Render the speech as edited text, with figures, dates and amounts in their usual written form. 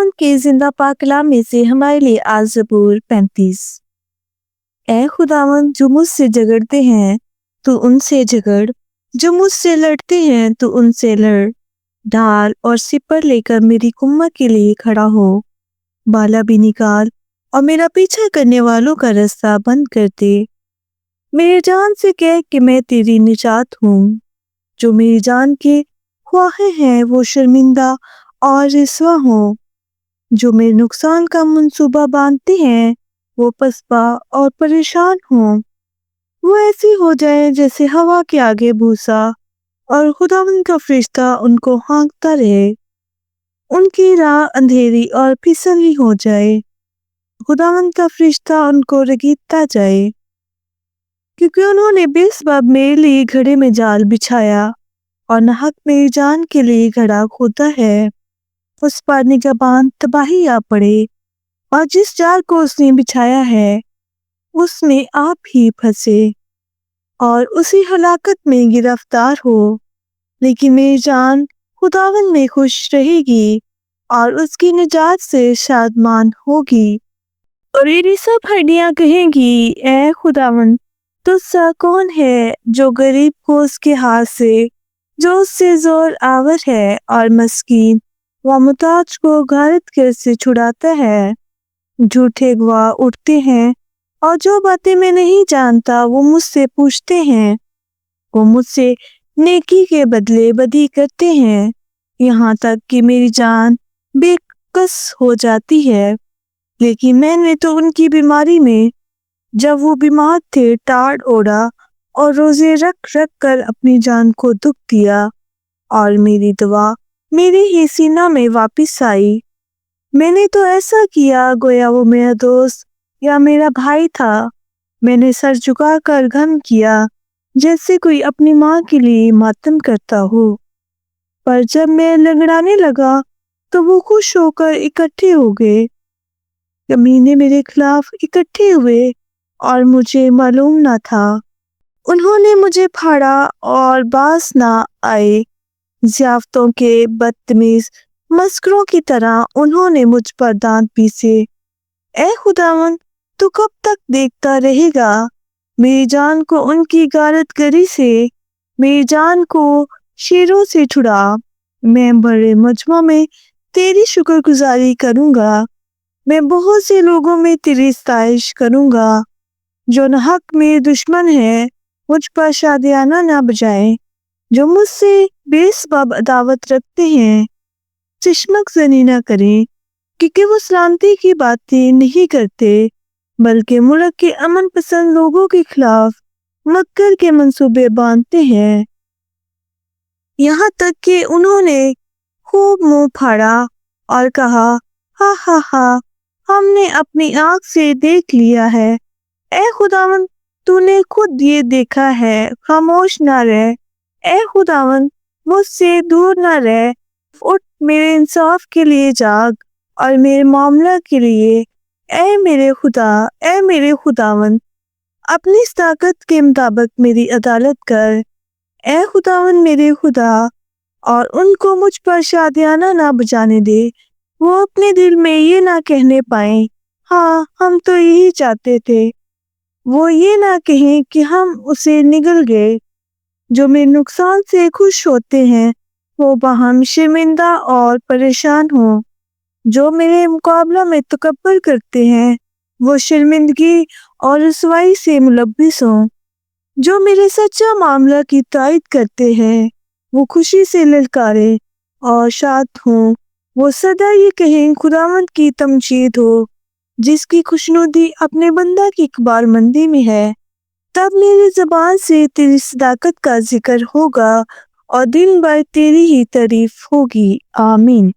खुदावंद के जिंदा पाक कलाम में से हमारे लिए आज ज़बूर 35। ऐ खुदावंद, जो मुझसे झगड़ते हैं तो उनसे झगड़, जो मुझसे लड़ते हैं तो उनसे लड़। ढाल और सिपर लेकर मेरी कुम्मा के लिए खड़ा हो, बाला भी निकाल और मेरा पीछा करने वालों का रास्ता बंद कर दे। मेरी जान से कह कि मैं तेरी निजात हूँ। जो मेरी जान के ख्वाहिश हैं वो शर्मिंदा और रिसवा हों। जो मेरे नुकसान का मंसूबा बांधते हैं वो पसपा और परेशान हों। वो ऐसी हो जाए जैसे हवा के आगे भूसा, और खुदावंद का फरिश्ता उनको हाँकता रहे। उनकी राह अंधेरी और फिसली हो जाए, खुदावंद का फरिश्ता उनको रगीदता जाए। क्योंकि उन्होंने बेसबाब मेरे लिए घड़े में जाल बिछाया और नाहक मेरी जान के लिए घड़ा खोदा है। उस पर निगहबान तबाही आ पड़े, और जिस जाल को उसने बिछाया है उसमें आप ही फंसे और उसी हलाकत में गिरफ्तार हो। लेकिन मेरी जान खुदावंद में खुश रहेगी और उसकी निजात से शादमान होगी। और मेरी सब हड्डियां कहेंगी, ऐ खुदावंद, तुझसा कौन है जो गरीब को उसके हाथ से, जो उससे जोर आवर है और मस्कीन व मुताज को गारत कर से छुड़ाता है। झूठे गवाह उठते हैं और जो बातें मैं नहीं जानता वो मुझसे पूछते हैं। वो मुझसे नेकी के बदले बदी करते हैं, यहाँ तक कि मेरी जान बेकस हो जाती है। लेकिन मैंने तो उनकी बीमारी में, जब वो बीमार थे, टाड़ ओढ़ा और रोजे रख रख कर अपनी जान को दुख दिया। और मेरी दुआ मेरे ही सीना में वापस आई। मैंने तो ऐसा किया गोया वो मेरा दोस्त या मेरा भाई था। मैंने सर झुकाकर गम किया, जैसे कोई अपनी माँ के लिए मातम करता हो। पर जब मैं लंगड़ाने लगा तो वो खुश होकर इकट्ठे हो गए। कमीने मेरे खिलाफ इकट्ठे हुए और मुझे मालूम न था। उन्होंने मुझे फाड़ा और बास ना आए। ज़ियाफ़तों के बदतमीज मस्करों की तरह उन्होंने मुझ पर दांत पीसे। ऐ खुदावंद, तू कब तक देखता रहेगा? मेरी जान को उनकी गारतगरी से, मेरी जान को शेरों से छुड़ा। मैं बड़े मजमा में तेरी शुक्रगुजारी करूंगा। मैं बहुत से लोगों में तेरी सताइश करूंगा। जो नाहक मेरे दुश्मन है मुझ पर शादियाना ना बजाएं। जो मुझसे बेसबाब अदावत रखते हैं चिश्मक जनी ना करें, क्योंकि वो सलामती की बातें नहीं करते, बल्कि मुल्क के अमन पसंद लोगों के खिलाफ मक्कर के मंसूबे बांधते हैं। यहाँ तक कि उन्होंने खूब मुंह फाड़ा और कहा, हा हा हा, हमने अपनी आंख से देख लिया है। ऐ खुदावंद, तूने खुद ये देखा है, खामोश ना रह। ऐ खुदावंद, मुझसे दूर ना रह। उठ, मेरे इंसाफ के लिए जाग और मेरे मामला के लिए। ऐ मेरे खुदा, ऐ मेरे खुदावंद, अपनी ताकत के मुताबिक मेरी अदालत कर। ऐ खुदावंद मेरे खुदा, और उनको मुझ पर शादियाना ना बजाने दे। वो अपने दिल में ये ना कहने पाए, हाँ हम तो यही चाहते थे। वो ये ना कहें कि हम उसे निगल गए। जो मेरे नुकसान से खुश होते हैं वो बाहम शर्मिंदा और परेशान हों। जो मेरे मुकाबला में तकब्बुर करते हैं वो शर्मिंदगी और रुसवाई से मुलब्बिस हों। जो मेरे सच्चा मामला की तायद करते हैं वो खुशी से ललकारे और शाद हों। वो सदा ये कहें, खुदावंद की तमजीद हो, जिसकी खुशनुदी अपने बंदा की इकबालमंदी में है। तब मेरी ज़बान से तेरी सदाकत का जिक्र होगा और दिन भर तेरी ही तारीफ होगी। आमीन।